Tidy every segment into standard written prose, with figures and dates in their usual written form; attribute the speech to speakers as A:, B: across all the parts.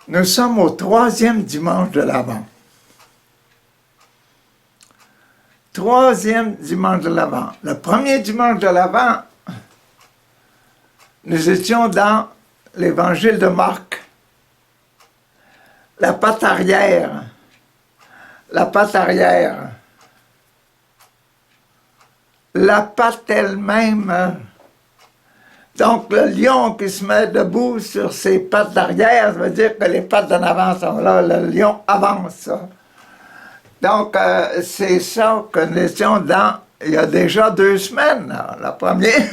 A: Nous sommes au 3e dimanche de l'Avent. 3e dimanche de l'Avent. Le premier dimanche de l'Avent, nous étions dans l'Évangile de Marc. La patte arrière. La patte arrière. La patte elle-même. Donc, le lion qui se met debout sur ses pattes d'arrière, ça veut dire que les pattes d'en avant sont là, le lion avance. Donc, c'est ça que nous étions dans, il y a déjà 2 semaines, là, la première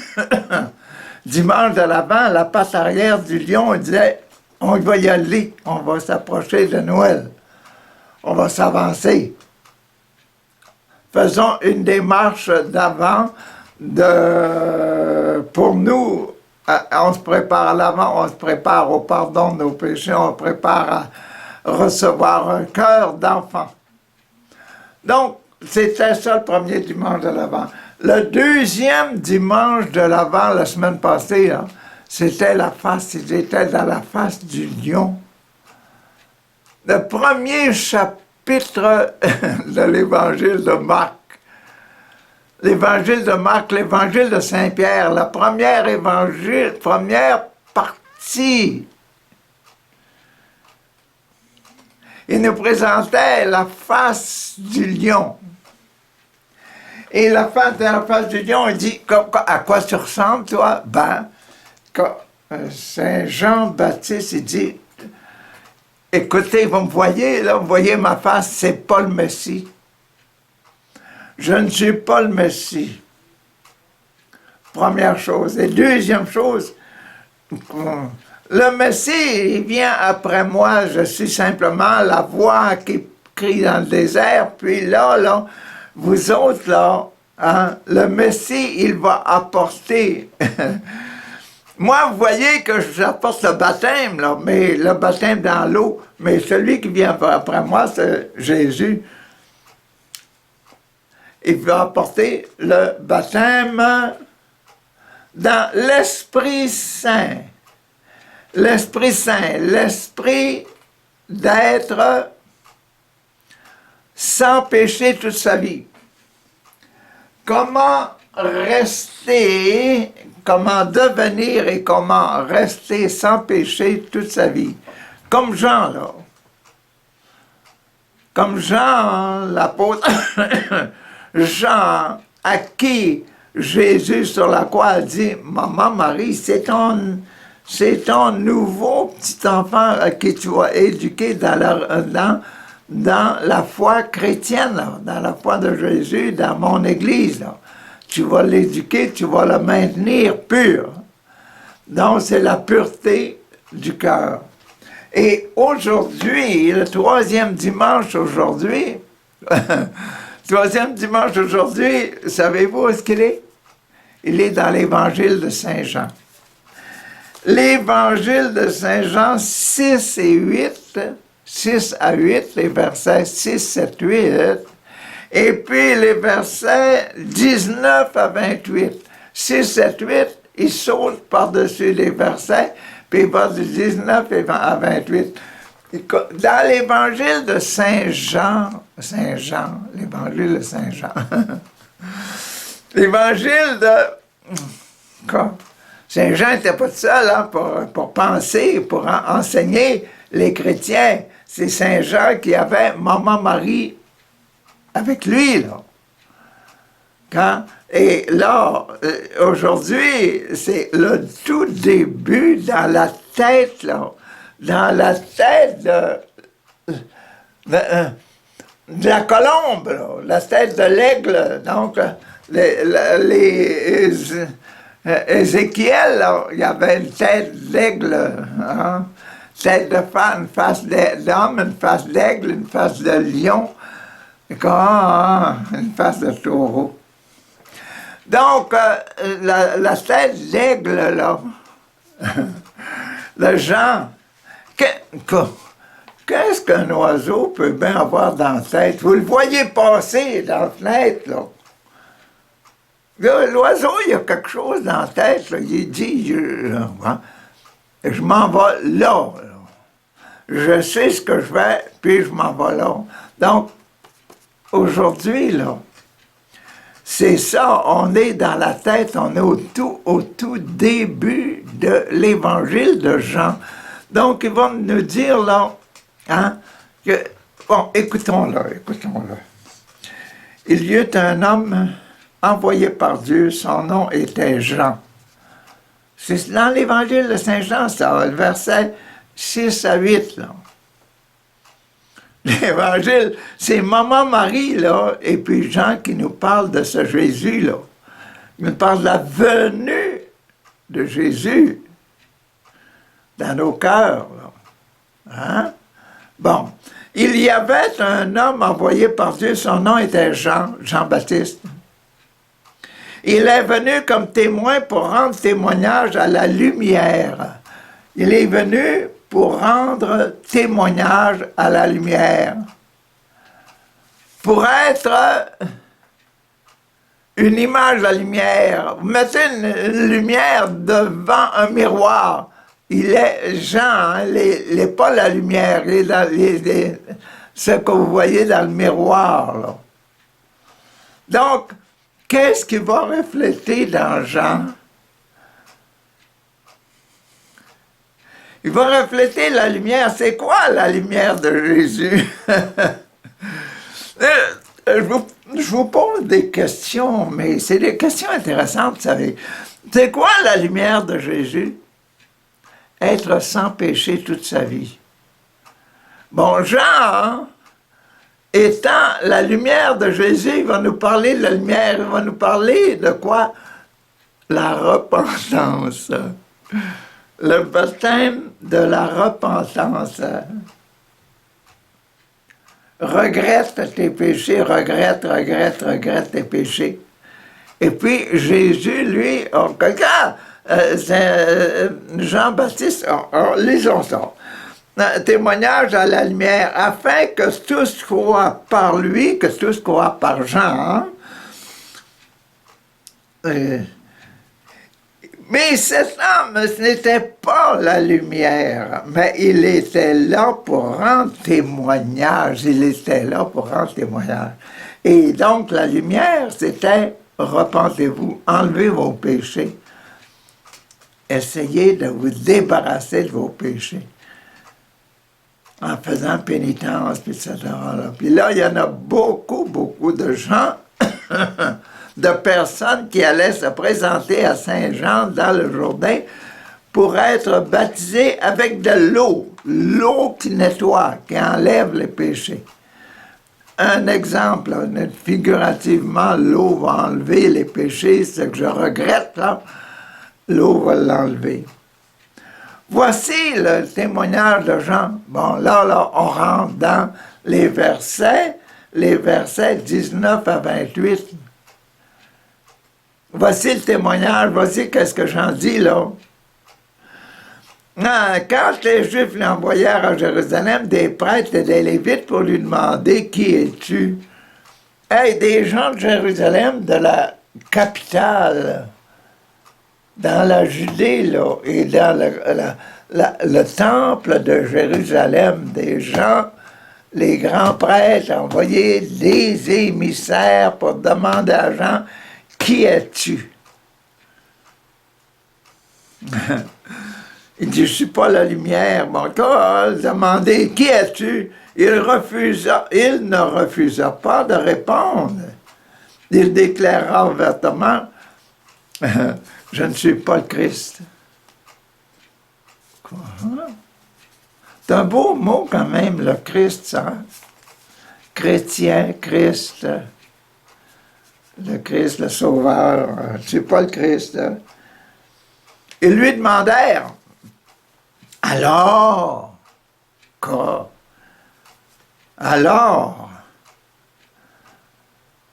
A: dimanche de l'Avent, la patte arrière du lion, on disait, on va y aller, on va s'approcher de Noël, on va s'avancer. Faisons une démarche d'avant, pour nous, on se prépare à l'avant, on se prépare au pardon de nos péchés, on se prépare à recevoir un cœur d'enfant. Donc, c'était ça le premier dimanche de l'Avent. Le 2e dimanche de l'Avent, la semaine passée, c'était la face, ils étaient dans la face du lion. Le premier chapitre de l'Évangile de Marc. L'Évangile de Marc, l'Évangile de Saint-Pierre, la première évangile, première partie. Il nous présentait la face du lion. Et la face du lion, il dit, à quoi tu ressembles, toi? Ben, Saint Jean-Baptiste, il dit, écoutez, vous me voyez, là, vous voyez ma face, c'est pas le Messie. Je ne suis pas le Messie. Première chose. Et deuxième chose, le Messie, il vient après moi, je suis simplement la voix qui crie dans le désert, puis là, vous autres, là, hein, le Messie, il va apporter... Moi, vous voyez que j'apporte le baptême, là, mais le baptême dans l'eau, mais celui qui vient après moi, c'est Jésus. Il va apporter le baptême dans l'Esprit Saint. L'Esprit Saint, l'Esprit d'être sans péché toute sa vie. Comment rester, comment devenir et comment rester sans péché toute sa vie. Comme Jean, là. Comme Jean, l'apôtre... Jean, à qui Jésus sur la croix a dit, « Maman Marie, c'est ton nouveau petit enfant que tu vas éduquer dans la foi chrétienne, là, dans la foi de Jésus, dans mon Église. Là. Tu vas l'éduquer, tu vas le maintenir pur. » Donc, c'est la pureté du cœur. Et aujourd'hui, le 3e dimanche aujourd'hui, 3e dimanche aujourd'hui, savez-vous où est-ce qu'il est? Il est dans l'Évangile de Saint Jean. L'Évangile de Saint Jean 6 et 8, 6 à 8, les versets 6, 7, 8, et puis les versets 19 à 28. 6, 7, 8, il saute par-dessus les versets, puis il va du 19 à 28. Dans l'Évangile de Saint Jean, l'Évangile de Saint Jean, l'Évangile de... Saint Jean n'était pas seul hein, pour penser, pour enseigner les chrétiens. C'est Saint Jean qui avait Maman Marie avec lui, là. Et là, aujourd'hui, c'est le tout début dans la tête, là, dans la tête de la colombe, là, la tête de l'aigle. Donc, Ézéchiel, là, il y avait une tête d'aigle, hein? Tête de femme, une face d'homme, une face d'aigle, une face de lion, une face de taureau. Donc, la tête d'aigle, là, le Jean, qu'est-ce qu'un oiseau peut bien avoir dans la tête? Vous le voyez passer dans la fenêtre, là. L'oiseau, il y a quelque chose dans la tête, là. Il dit, je m'en vais là. je sais ce que je fais, puis je m'en vais là. Donc, aujourd'hui, là, c'est ça, on est dans la tête, on est au tout début de l'évangile de Jean. Donc, ils vont nous dire, là, hein, que, bon, écoutons-le. Il y eut un homme envoyé par Dieu, son nom était Jean. C'est dans l'évangile de Saint Jean, ça, le verset 6 à 8, là. L'évangile, c'est Maman Marie, là, et puis Jean qui nous parle de ce Jésus, là. Il nous parle de la venue de Jésus dans nos cœurs, là. Hein? Bon. Il y avait un homme envoyé par Dieu, son nom était Jean-Baptiste. Il est venu comme témoin pour rendre témoignage à la lumière. Il est venu pour rendre témoignage à la lumière, pour être une image de la lumière. Vous mettez une lumière devant un miroir. Il est Jean, hein, pas la lumière, il est dans ce que vous voyez dans le miroir, là. Donc, qu'est-ce qui va refléter dans Jean? Il va refléter la lumière. C'est quoi la lumière de Jésus? Je vous pose des questions, mais c'est des questions intéressantes, vous savez. C'est quoi la lumière de Jésus? Être sans péché toute sa vie. Bon, Jean, étant la lumière de Jésus, il va nous parler de la lumière, il va nous parler de quoi? La repentance. Le baptême de la repentance. Regrette tes péchés, regrette tes péchés. Et puis Jésus, lui, Jean-Baptiste, lisons ça. Témoignage à la lumière, afin que tous croient par lui, que tous croient par Jean. Mais cet homme, ce n'était pas la lumière, mais il était là pour rendre témoignage. Il était là pour rendre témoignage. Et donc, la lumière, c'était « repentez-vous, enlevez vos péchés, essayez de vous débarrasser de vos péchés en faisant pénitence, etc. » Puis là, il y en a beaucoup de gens de personnes qui allaient se présenter à Saint-Jean dans le Jourdain pour être baptisés avec de l'eau qui nettoie, qui enlève les péchés. Un exemple, là, figurativement, l'eau va enlever les péchés, ce que je regrette, là, l'eau va l'enlever. Voici le témoignage de Jean. Bon, là, on rentre dans les versets 19 à 28. Voici le témoignage, voici qu'est-ce que j'en dis, là. Quand les Juifs l'envoyèrent à Jérusalem, des prêtres et des Lévites pour lui demander « Qui es-tu? » Hey, des gens de Jérusalem, de la capitale, dans la Judée, là, et dans le temple de Jérusalem, des gens, les grands prêtres envoyaient des émissaires pour demander à Jean « Qui es-tu? » Il dit, je ne suis pas la lumière. Bon, quand il demandait, qui es-tu? Il ne refusa pas de répondre. Il déclara ouvertement, je ne suis pas le Christ. Quoi? C'est un beau mot quand même, le Christ, ça. Chrétien, Christ. Le Christ, le Sauveur, c'est pas le Christ. Hein? Ils lui demandèrent, alors, quoi? Alors,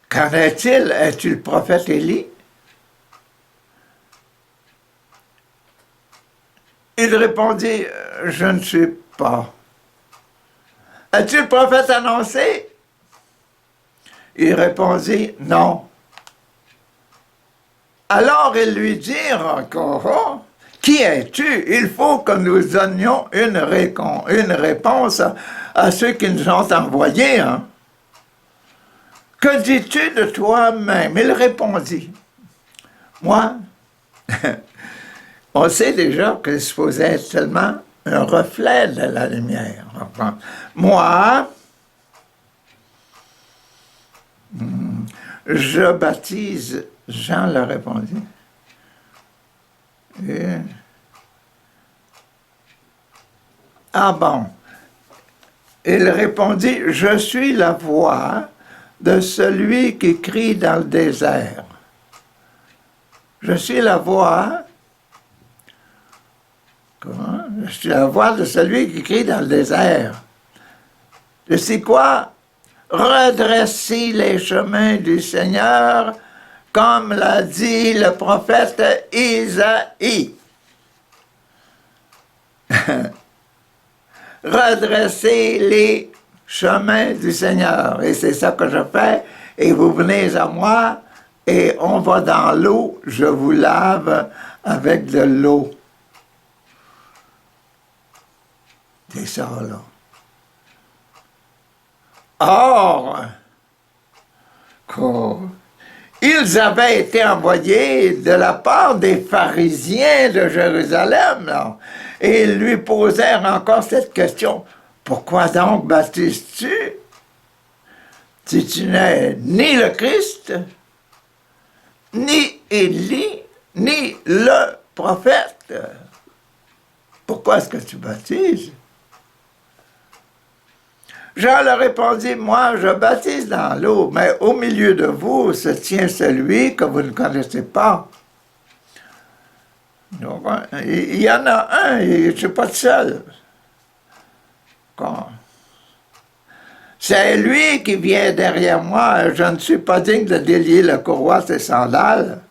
A: qu'en est-il? Es-tu le prophète Élie? Il répondit, je ne suis pas. Es-tu le prophète annoncé? Il répondit, non. Alors ils lui dirent encore, Qui es-tu? Il faut que nous donnions une réponse à ceux qui nous ont envoyés. Hein? Que dis-tu de toi-même? Il répondit, moi, on sait déjà que c'est supposé être seulement un reflet de la lumière. Moi, je baptise, Jean leur répondit. Ah bon. Il répondit, je suis la voix de celui qui crie dans le désert. Je suis la voix. Comment? Je suis la voix de celui qui crie dans le désert. Je sais quoi? Redresser les chemins du Seigneur, comme l'a dit le prophète Isaïe. Redresser les chemins du Seigneur. Et c'est ça que je fais. Et vous venez à moi, et on va dans l'eau, je vous lave avec de l'eau. C'est ça, là. Or, ils avaient été envoyés de la part des pharisiens de Jérusalem, là, et ils lui posèrent encore cette question. Pourquoi donc baptises-tu si tu n'es ni le Christ, ni Élie, ni le prophète? Pourquoi est-ce que tu baptises? Jean leur répondit, moi je baptise dans l'eau, mais au milieu de vous se tient celui que vous ne connaissez pas. Donc, il y en a un, je ne suis pas le seul. C'est lui qui vient derrière moi, je ne suis pas digne de délier le courroie de ses sandales.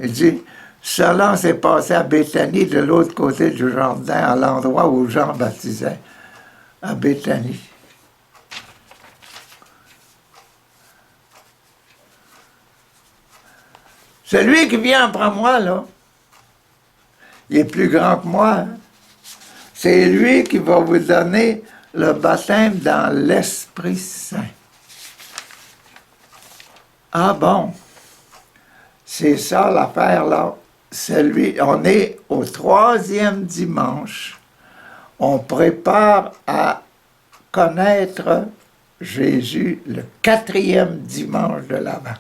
A: Il dit, cela s'est passé à Béthanie, de l'autre côté du Jourdain, à l'endroit où Jean baptisait, à Béthanie. Celui qui vient après moi, là, il est plus grand que moi. Hein? C'est lui qui va vous donner le baptême dans l'Esprit Saint. Ah bon? C'est ça l'affaire, là. On est au 3e dimanche. On prépare à connaître Jésus le 4e dimanche de l'Avent.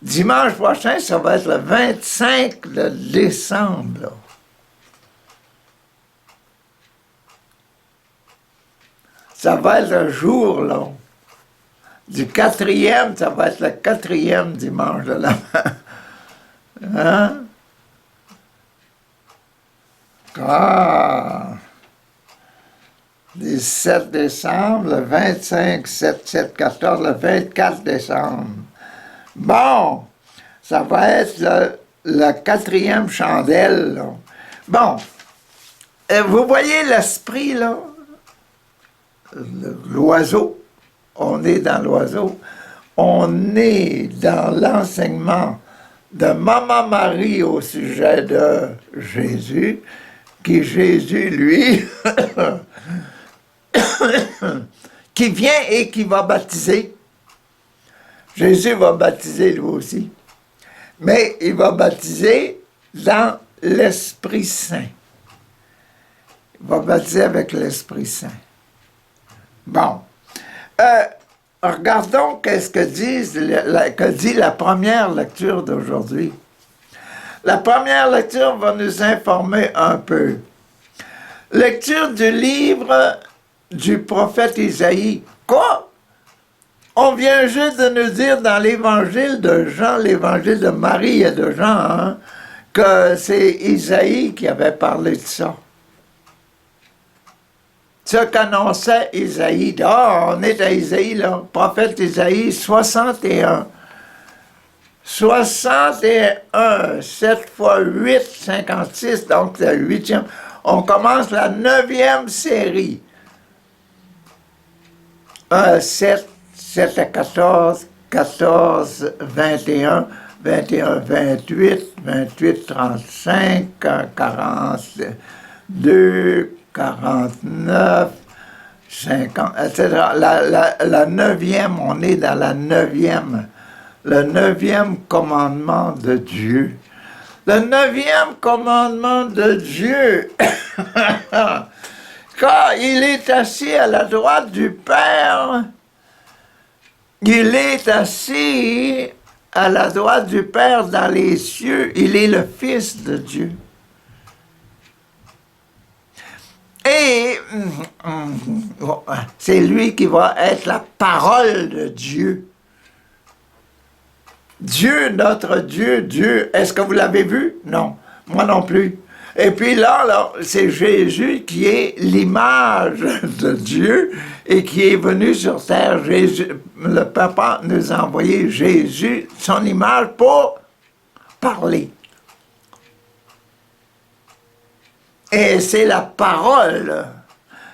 A: Dimanche prochain, ça va être le 25 de décembre. Là. Ça va être le jour, là. Du 4e, ça va être le 4e dimanche de l'Avent. Hein? Ah! 17 décembre, le 25, 7, 14, le 24 décembre. Bon, ça va être la 4e chandelle, là. Bon, vous voyez l'esprit, là? L'oiseau, on est dans l'oiseau, on est dans l'enseignement de Maman Marie au sujet de Jésus, qui Jésus, lui, qui vient et qui va baptiser. Jésus va baptiser lui aussi, mais il va baptiser dans l'Esprit Saint. Il va baptiser avec l'Esprit Saint. Bon. Regardons qu'est-ce que dit la première lecture d'aujourd'hui. La première lecture va nous informer un peu. Lecture du livre du prophète Isaïe. Quoi? On vient juste de nous dire dans l'évangile de Jean, l'évangile de Marie et de Jean, hein, que c'est Isaïe qui avait parlé de ça. Ce qu'annonçait Isaïe. Ah, on est à Isaïe, là, prophète Isaïe 61. 61, 7 fois 8, 56, donc c'est le 8e. On commence la 9e série. 7, 7 à 14, 14, 21, 21, 28, 28, 35, 42, 49, 50, etc. La 9e, on est dans la 9e, le 9e commandement de Dieu. Le 9e commandement de Dieu, quand il est assis à la droite du Père, il est assis à la droite du Père dans les cieux, il est le Fils de Dieu. Et c'est lui qui va être la parole de Dieu. Dieu, notre Dieu, Dieu, est-ce que vous l'avez vu? Non, moi non plus. Et puis là, c'est Jésus qui est l'image de Dieu et qui est venu sur terre. Jésus, le Papa nous a envoyé Jésus, son image, pour parler. Et c'est la parole.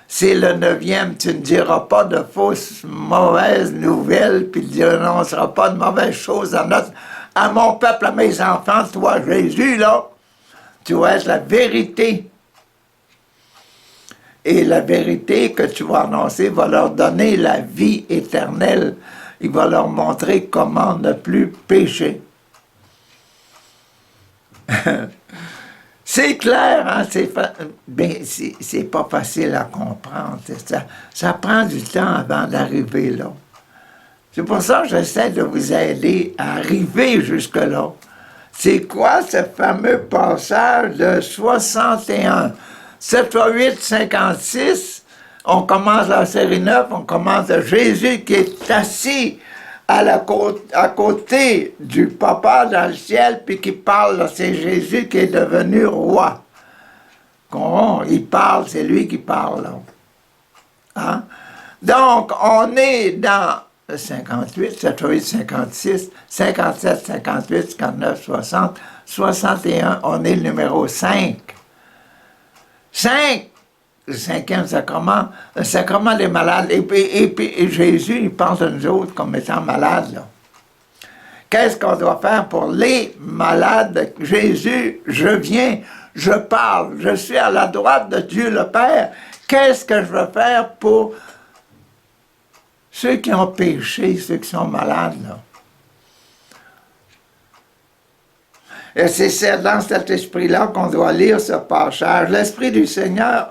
A: C'est le 9e, tu ne diras pas de fausses, mauvaises nouvelles, puis tu n'annonceras pas de mauvaises choses à mon peuple, à mes enfants. Toi, Jésus, là, tu vas être la vérité. Et la vérité que tu vas annoncer va leur donner la vie éternelle. Il va leur montrer comment ne plus pécher. C'est clair, hein? C'est pas facile à comprendre. Ça prend du temps avant d'arriver là. C'est pour ça que j'essaie de vous aider à arriver jusque-là. C'est quoi ce fameux passage de 61? 7 fois 8, 56. On commence la série 9, on commence de Jésus qui est assis à côté du Papa dans le ciel, puis qui parle, c'est Jésus qui est devenu roi. Il parle, c'est lui qui parle. Hein? Donc, on est dans 58, 78, 56, 57, 58, 59, 60, 61, on est le numéro 5. 5! Le 5e sacrement, le sacrement des malades. Et puis Jésus, il pense de nous autres comme étant malades. Là. Qu'est-ce qu'on doit faire pour les malades? Jésus, je viens, je parle, je suis à la droite de Dieu le Père. Qu'est-ce que je veux faire pour ceux qui ont péché, ceux qui sont malades? Là? Et c'est dans cet esprit-là qu'on doit lire ce passage. L'Esprit du Seigneur,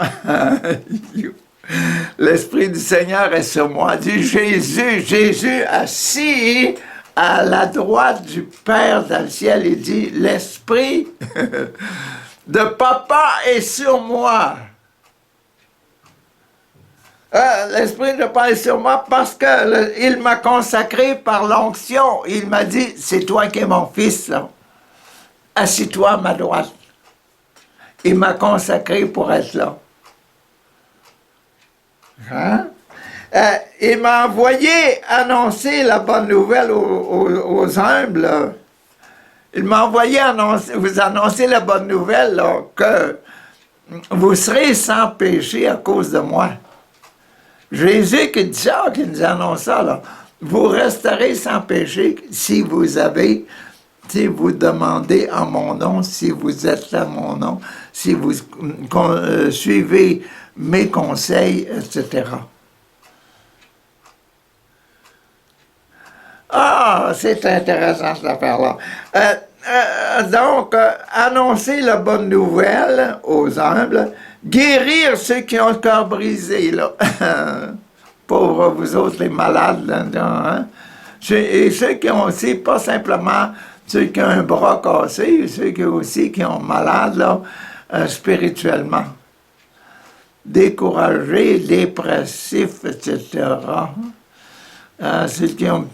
A: l'Esprit du Seigneur est sur moi. Dit Jésus assis à la droite du Père dans le ciel. Il dit, l'Esprit de Papa est sur moi. L'Esprit de Papa est sur moi parce qu'il m'a consacré par l'onction. Il m'a dit, c'est toi qui es mon fils, là. Assis-toi à ma droite. Il m'a consacré pour être là. Hein? Il m'a envoyé annoncer la bonne nouvelle aux humbles. Il m'a envoyé vous annoncer la bonne nouvelle, là, que vous serez sans péché à cause de moi. Jésus qui dit ça, qui nous annonce ça, là. Vous resterez sans péché si vous demandez en mon nom, si vous êtes à mon nom, si vous suivez mes conseils, etc. Ah, c'est intéressant cette affaire-là. Donc, annoncer la bonne nouvelle aux humbles, guérir ceux qui ont le cœur brisé, là. Pauvres vous autres, les malades, là, hein? Et ceux qui ont aussi, pas simplement ceux qui ont un bras cassé, ceux qui ont malade, là, spirituellement. Découragés, dépressifs, etc. Ceux qui ont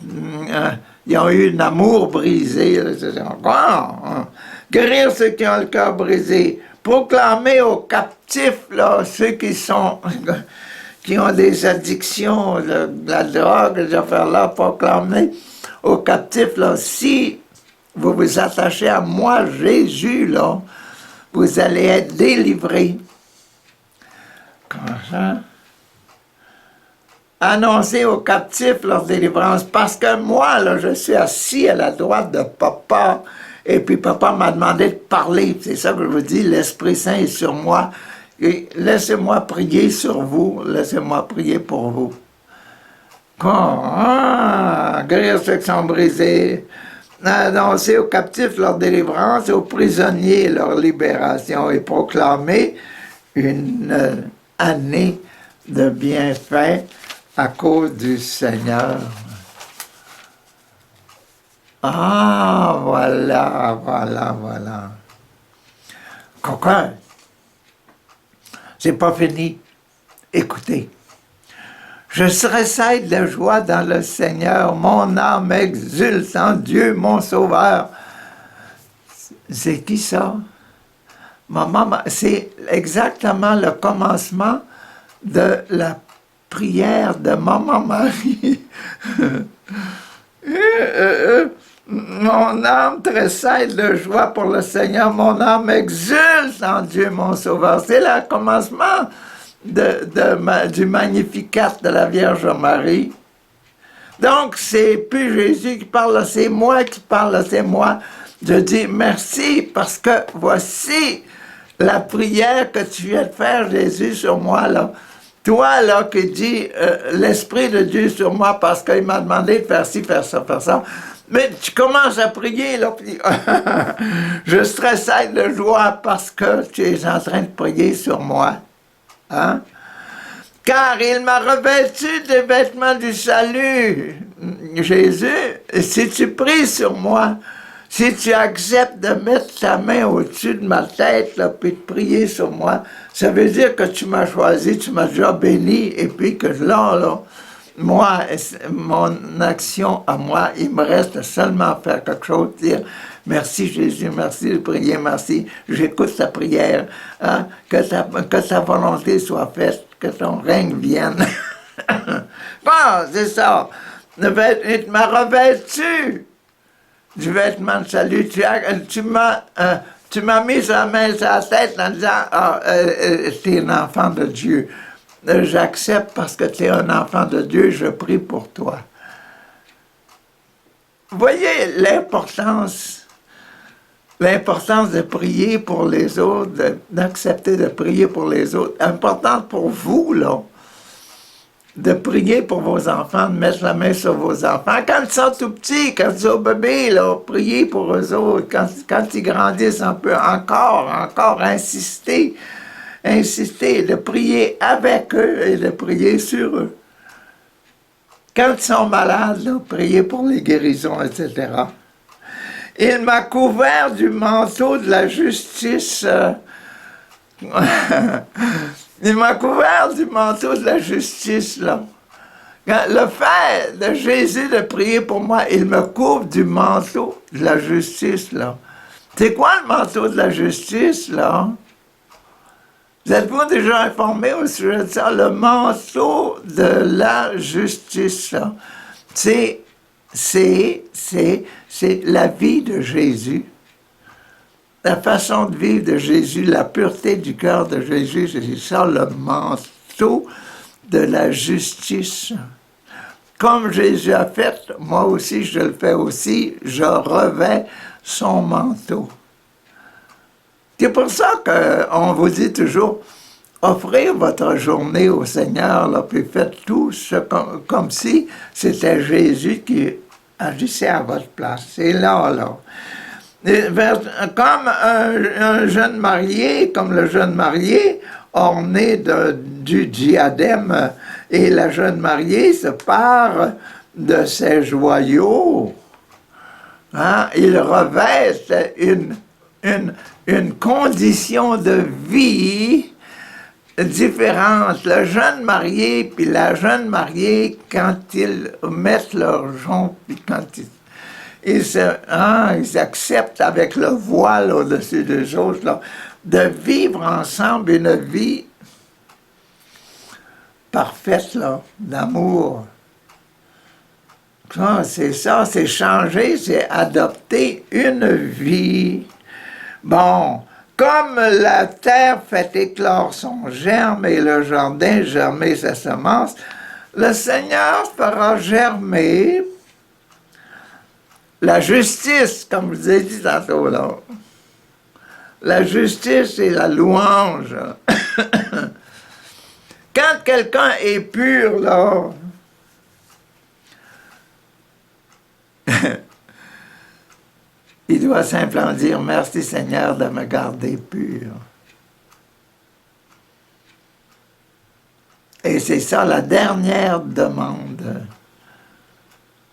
A: eu un amour brisé, etc. Guérir ceux qui ont le cœur brisé. Proclamer aux captifs, là, ceux qui ont des addictions, la drogue, ces affaires-là, proclamer aux captifs, là, si vous vous attachez à moi, Jésus, là, vous allez être délivrés. Hein? Annoncer aux captifs leur délivrance. Parce que moi, là, je suis assis à la droite de papa. Et puis papa m'a demandé de parler. C'est ça que je vous dis, l'Esprit Saint est sur moi. Et laissez-moi prier sur vous. Laissez-moi prier pour vous. Guérir ceux qui sont brisés. Annoncer aux captifs leur délivrance, aux prisonniers leur libération et proclamer une année de bienfaits à cause du Seigneur. Ah, voilà. Coquin, c'est pas fini. Écoutez. Je tressaille de joie dans le Seigneur, mon âme exulte en Dieu, mon Sauveur. C'est qui ça? Maman, c'est exactement le commencement de la prière de Maman Marie. Mon âme tressaille de joie pour le Seigneur, mon âme exulte en Dieu, mon Sauveur. C'est le commencement du Magnificat de la Vierge Marie. Donc, c'est plus Jésus qui parle, c'est moi qui parle, c'est moi. Je dis merci parce que voici la prière que tu viens de faire, Jésus, sur moi, là. Toi, là, qui dis l'Esprit de Dieu sur moi parce qu'il m'a demandé de faire ci, faire ça, faire ça. Mais tu commences à prier, là, puis je stressaille de joie parce que tu es en train de prier sur moi. Hein? Car il m'a revêtu des vêtements du salut. Jésus, si tu pries sur moi, si tu acceptes de mettre ta main au-dessus de ma tête, là, puis de prier sur moi, ça veut dire que tu m'as choisi, tu m'as déjà béni, et puis que là, moi, mon action à moi, il me reste seulement à faire quelque chose, dire merci Jésus, merci de prier, merci, j'écoute ta prière, hein, que ta volonté soit faite, que ton règne vienne. Bon, c'est ça. Il m'a revêtu du vêtement de salut. Tu m'as mis la main sur la tête en disant tu es un enfant de Dieu. J'accepte parce que tu es un enfant de Dieu, je prie pour toi. Vous voyez l'importance de prier pour les autres, d'accepter de prier pour les autres. Importante pour vous, là, de prier pour vos enfants, de mettre la main sur vos enfants. Quand ils sont tout petits, quand ils sont bébés, là, priez pour eux autres. Quand ils grandissent un peu, encore, insister, de prier avec eux et de prier sur eux. Quand ils sont malades, là, priez pour les guérisons, etc. Il m'a couvert du manteau de la justice. Il m'a couvert du manteau de la justice, là. Le fait de Jésus de prier pour moi, il me couvre du manteau de la justice, là. C'est quoi le manteau de la justice, là? Vous êtes-vous déjà informé au sujet de ça? Le manteau de la justice, là. C'est la vie de Jésus. La façon de vivre de Jésus, la pureté du cœur de Jésus, c'est ça, le manteau de la justice. Comme Jésus a fait, moi aussi je le fais aussi, je revêts son manteau. C'est pour ça qu'on vous dit toujours, offrez votre journée au Seigneur, là, puis faites tout comme si c'était Jésus qui agissait à votre place. C'est là. Comme un jeune marié, comme le jeune marié, orné du diadème, et la jeune mariée se part de ses joyaux. Hein? Il revêt une condition de vie différente. Le jeune marié puis la jeune mariée, quand ils mettent leur jonc, puis quand ils acceptent avec le voile au-dessus des autres, là, de vivre ensemble une vie parfaite, là, d'amour. C'est ça, c'est changer, c'est adopter une vie. Bon, Comme la terre fait éclore son germe et le jardin germer sa semence, le Seigneur fera germer la justice, comme je vous ai dit tantôt, là. La justice et la louange. Quand quelqu'un est pur, là, il doit simplement dire « Merci Seigneur de me garder pur ». Et c'est ça la dernière demande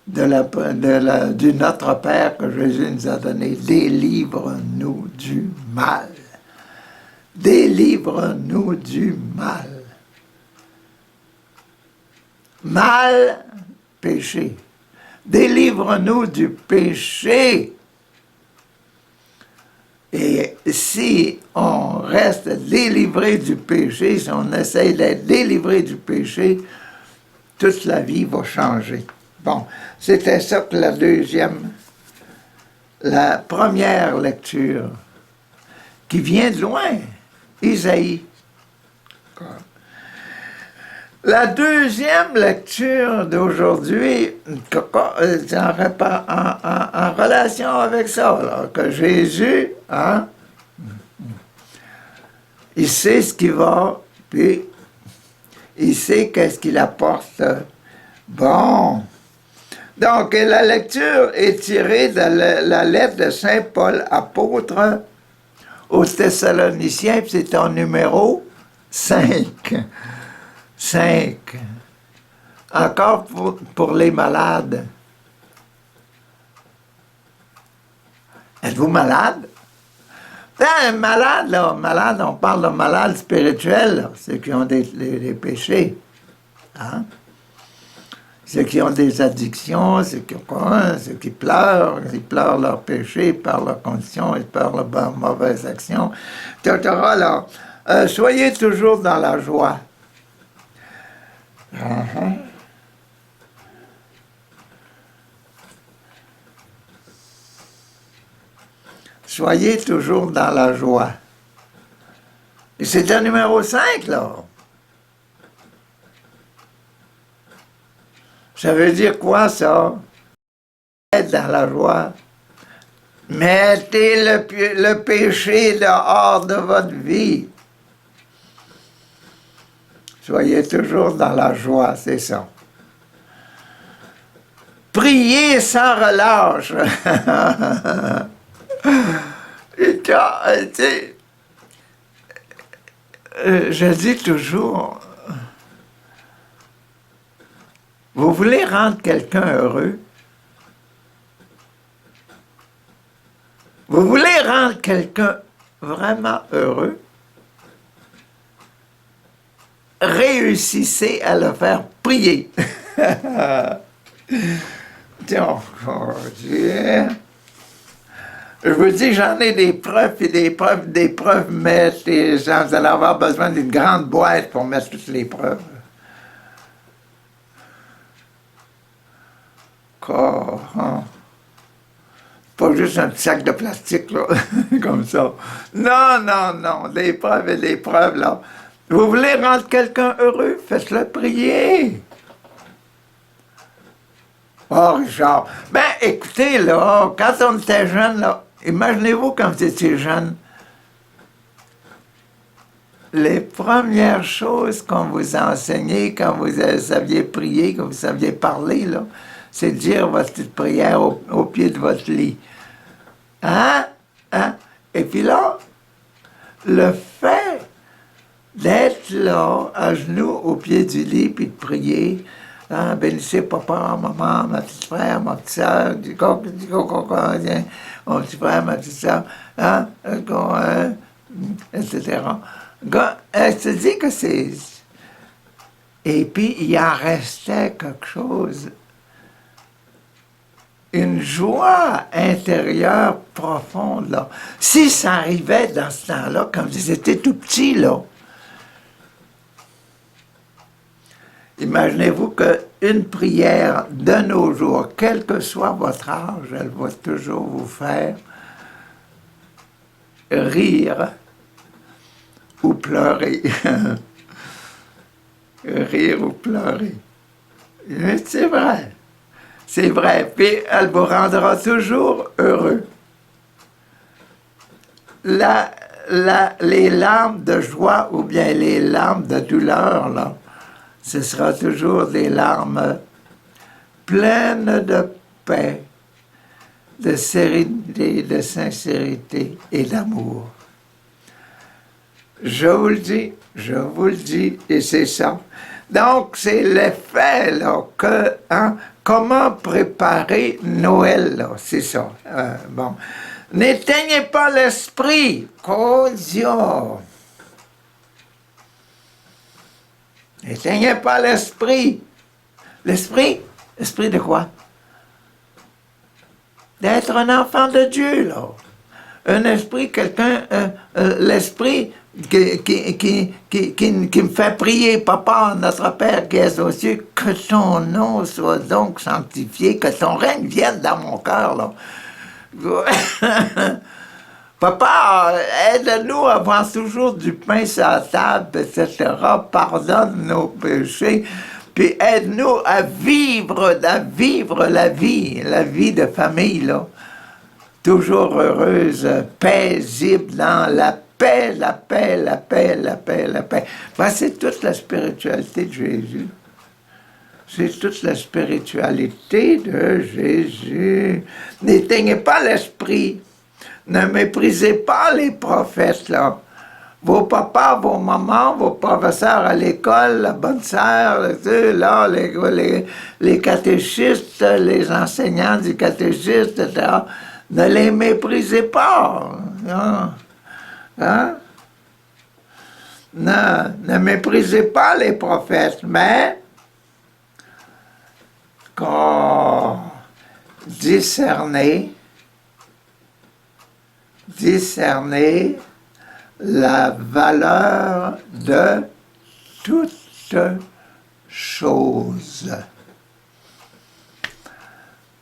A: du Notre Père que Jésus nous a donné. Délivre-nous du mal. Délivre-nous du mal. Mal, péché. Délivre-nous du péché. Et si on reste délivré du péché, si on essaye d'être délivré du péché, toute la vie va changer. Bon, c'était ça que la première lecture, qui vient de loin, Isaïe. La deuxième lecture d'aujourd'hui, en relation avec ça, là, que Jésus, hein, il sait ce qu'il va, puis il sait qu'est-ce qu'il apporte. Bon. Donc, la lecture est tirée de la lettre de Saint Paul, apôtre aux Thessaloniciens, puis c'est en numéro 5. 5. Encore pour les malades. Êtes-vous malade? Malade, là, malade, on parle de malades spirituels, là, ceux qui ont des péchés. Hein? Ceux qui ont des addictions, ceux qui pleurent, ils pleurent leurs péchés, ils pleurent leurs conditions, ils pleurent leurs mauvaises actions, etc. Là, soyez toujours dans la joie. Soyez toujours dans la joie. Et c'est le numéro 5, là. Ça veut dire quoi, ça? Être dans la joie. Mettez le péché dehors de votre vie. Soyez toujours dans la joie, c'est ça. Priez sans relâche. Je dis toujours, vous voulez rendre quelqu'un heureux? Vous voulez rendre quelqu'un vraiment heureux? Réussissez à le faire prier. Donc, oh Dieu. Je vous dis, j'en ai des preuves et des preuves, mais vous allez avoir besoin d'une grande boîte pour mettre toutes les preuves. Oh, oh. Pas juste un petit sac de plastique, là, comme ça. Non, non, non, des preuves et des preuves, là. Vous voulez rendre quelqu'un heureux? Faites-le prier. Oh, Richard. Ben, écoutez, là, quand on était jeune, là, imaginez-vous quand vous étiez jeune, les premières choses qu'on vous a enseignées, quand vous saviez prier, quand vous saviez parler, là, c'est de dire votre petite prière au pied de votre lit. Hein? Hein? Et puis là, le fait d'être là, à genoux, au pied du lit, puis de prier, hein, bénissez papa, maman, ma petite frère, ma petite soeur, mon petit frère, ma petite soeur, hein, etc. Elle se dit que c'est... Et puis, il en restait quelque chose, une joie intérieure profonde, là. Si ça arrivait dans ce temps-là, quand vous étiez tout petit, là, imaginez-vous qu'une prière de nos jours, quel que soit votre âge, elle va toujours vous faire rire ou pleurer. Rire ou pleurer. C'est vrai. C'est vrai. Puis elle vous rendra toujours heureux. Les larmes de joie ou bien les larmes de douleur, là, ce sera toujours des larmes pleines de paix, de sérénité, de sincérité et d'amour. Je vous le dis, et c'est ça. Donc, c'est l'effet, là, que, hein, comment préparer Noël, là, c'est ça. Bon. N'éteignez pas l'esprit, oh Dieu. N'éteignez pas l'esprit. L'esprit de quoi? D'être un enfant de Dieu, là. Un esprit, l'esprit qui me fait prier, Papa, notre Père qui est aux cieux, que ton nom soit donc sanctifié, que ton règne vienne dans mon cœur, là. Papa, aide-nous à avoir toujours du pain sur la table, etc. Pardonne nos péchés, puis aide-nous à vivre la vie de famille, là. Toujours heureuse, paisible dans la paix, la paix, la paix, la paix, la paix. Ben, c'est toute la spiritualité de Jésus. C'est toute la spiritualité de Jésus. N'éteignez pas l'esprit. Ne méprisez pas les prophètes, là. Vos papas, vos mamans, vos professeurs à l'école, la bonne sœur, là, les catéchistes, les enseignants du catéchisme, etc. Ne les méprisez pas. Hein? Ne méprisez pas les prophètes, mais discerner la valeur de toute chose.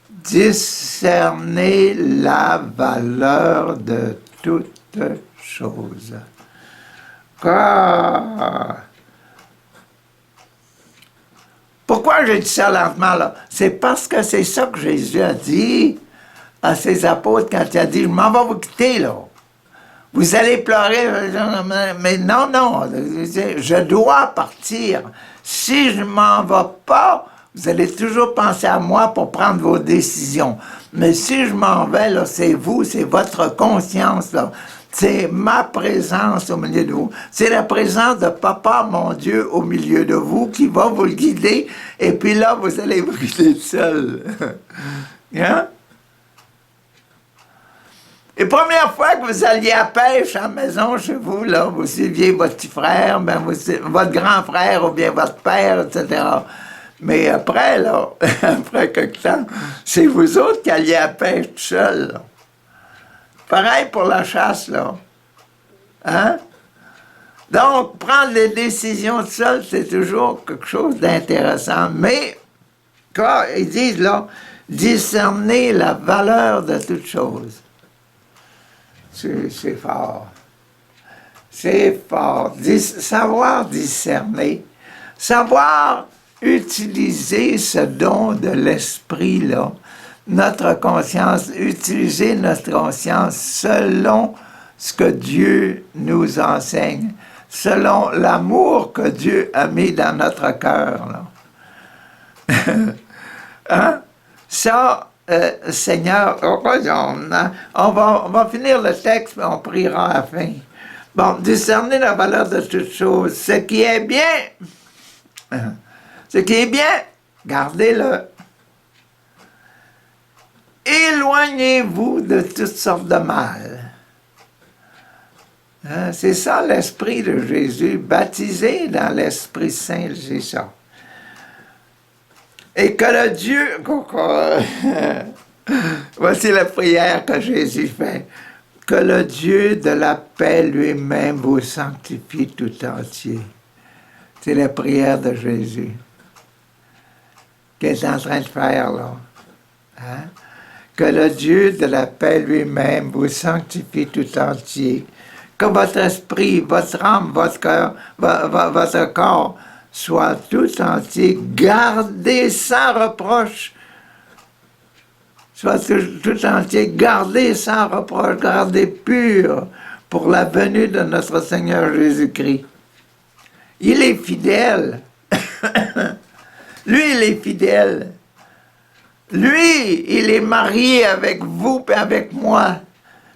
A: Discerner la valeur de toute chose. Pourquoi j'ai dit ça lentement, là? C'est parce que c'est ça que Jésus a dit à ses apôtres quand il a dit « Je m'en vais vous quitter, là. Vous allez pleurer. » Mais non, je dois partir. Si je ne m'en vais pas, vous allez toujours penser à moi pour prendre vos décisions. Mais si je m'en vais, là, c'est vous, c'est votre conscience, là. C'est ma présence au milieu de vous. C'est la présence de Papa, mon Dieu, au milieu de vous qui va vous le guider. Et puis là, vous allez vous guider seul. Hein? Et première fois que vous alliez à pêche à la maison chez vous, là, vous suiviez votre petit frère, ben votre grand frère ou bien votre père, etc. Mais après, là, après quelque temps, c'est vous autres qui alliez à pêche tout seul, là. Pareil pour la chasse, là. Hein? Donc, prendre les décisions tout seul, c'est toujours quelque chose d'intéressant. Mais, quand ils disent, là, discerner la valeur de toute chose. C'est fort. C'est fort. Savoir discerner. Savoir utiliser ce don de l'esprit, là. Notre conscience, utiliser notre conscience selon ce que Dieu nous enseigne, selon l'amour que Dieu a mis dans notre cœur. Là. Hein? Ça, Seigneur, on va finir le texte, mais on priera à la fin. Bon, discerner la valeur de toutes choses. Ce qui est bien, gardez-le. Éloignez-vous de toutes sortes de mal. Hein? C'est ça l'Esprit de Jésus, baptisé dans l'Esprit Saint, c'est ça. Et que le Dieu... Voici la prière que Jésus fait. Que le Dieu de la paix lui-même vous sanctifie tout entier. C'est la prière de Jésus qu'il est en train de faire, là. Hein? Que le Dieu de la paix lui-même vous sanctifie tout entier. Que votre esprit, votre âme, votre cœur, votre corps soit tout entier, gardé sans reproche. Soit tout entier, gardé sans reproche, gardé pur pour la venue de notre Seigneur Jésus-Christ. Il est fidèle. Lui, il est fidèle. Lui, il est marié avec vous, puis avec moi,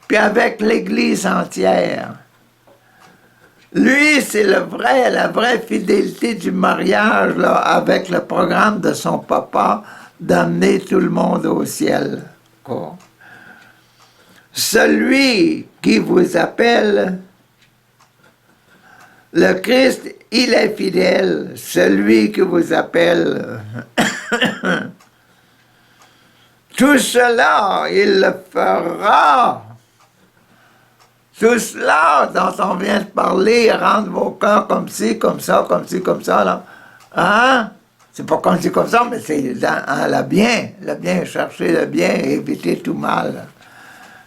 A: puis avec l'Église entière. Lui, c'est la vraie fidélité du mariage là, avec le programme de son papa d'amener tout le monde au ciel. Quoi? Celui qui vous appelle, le Christ, il est fidèle. Celui qui vous appelle, tout cela, il le fera. Tout cela dont on vient de parler, rendre vos cœurs comme ci, comme ça, comme ci, comme ça, là. Hein? C'est pas comme ci, comme ça, mais c'est dans le bien, chercher le bien et éviter tout mal.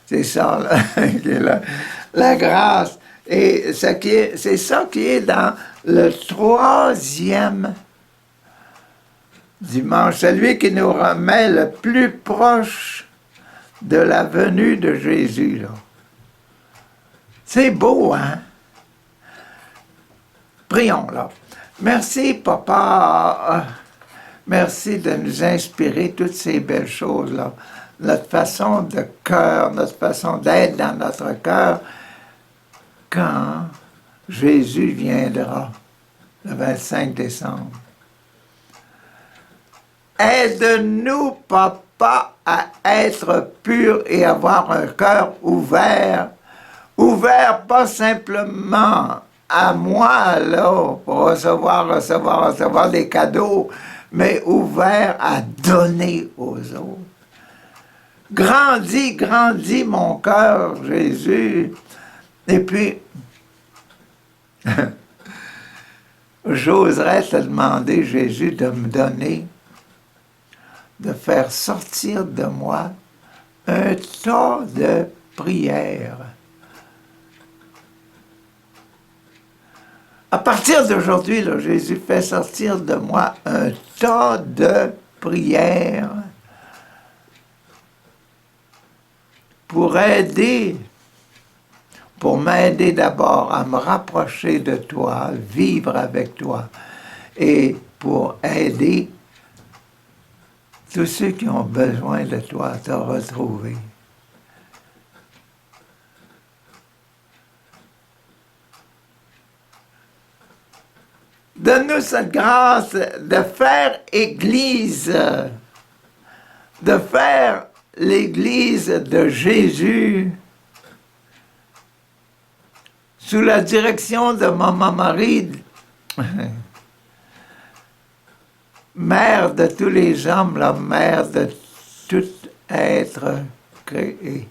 A: C'est ça, là, la grâce. Et c'est ça qui est dans le 3e dimanche, celui qui nous remet le plus proche de la venue de Jésus, là. C'est beau, hein? Prions, là. Merci, Papa. Merci de nous inspirer toutes ces belles choses-là. Notre façon de cœur, notre façon d'être dans notre cœur quand Jésus viendra le 25 décembre. Aide-nous, Papa, à être purs et avoir un cœur ouvert. Ouvert pas simplement à moi, là, pour recevoir des cadeaux, mais ouvert à donner aux autres. Grandis mon cœur, Jésus. Et puis, j'oserais te demander, Jésus, de me donner, de faire sortir de moi un tas de prières. À partir d'aujourd'hui, Jésus fait sortir de moi un tas de prières pour m'aider d'abord à me rapprocher de toi, vivre avec toi, et pour aider tous ceux qui ont besoin de toi à te retrouver. Donne-nous cette grâce de faire Église, de faire l'Église de Jésus sous la direction de Maman Marie, mère de tous les hommes, la mère de tout être créé.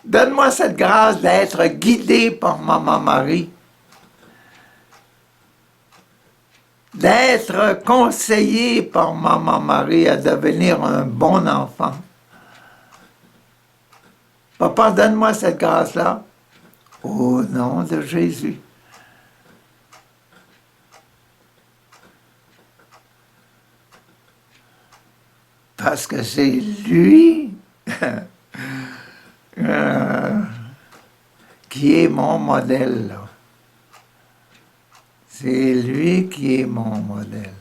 A: Donne-moi cette grâce d'être guidé par Maman Marie, d'être conseillé par Maman Marie à devenir un bon enfant. Papa, donne-moi cette grâce-là, au nom de Jésus. Parce que c'est lui qui est mon modèle, là. C'est lui qui est mon modèle.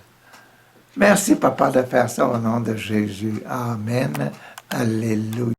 A: Merci, Papa, de faire ça au nom de Jésus. Amen. Alléluia.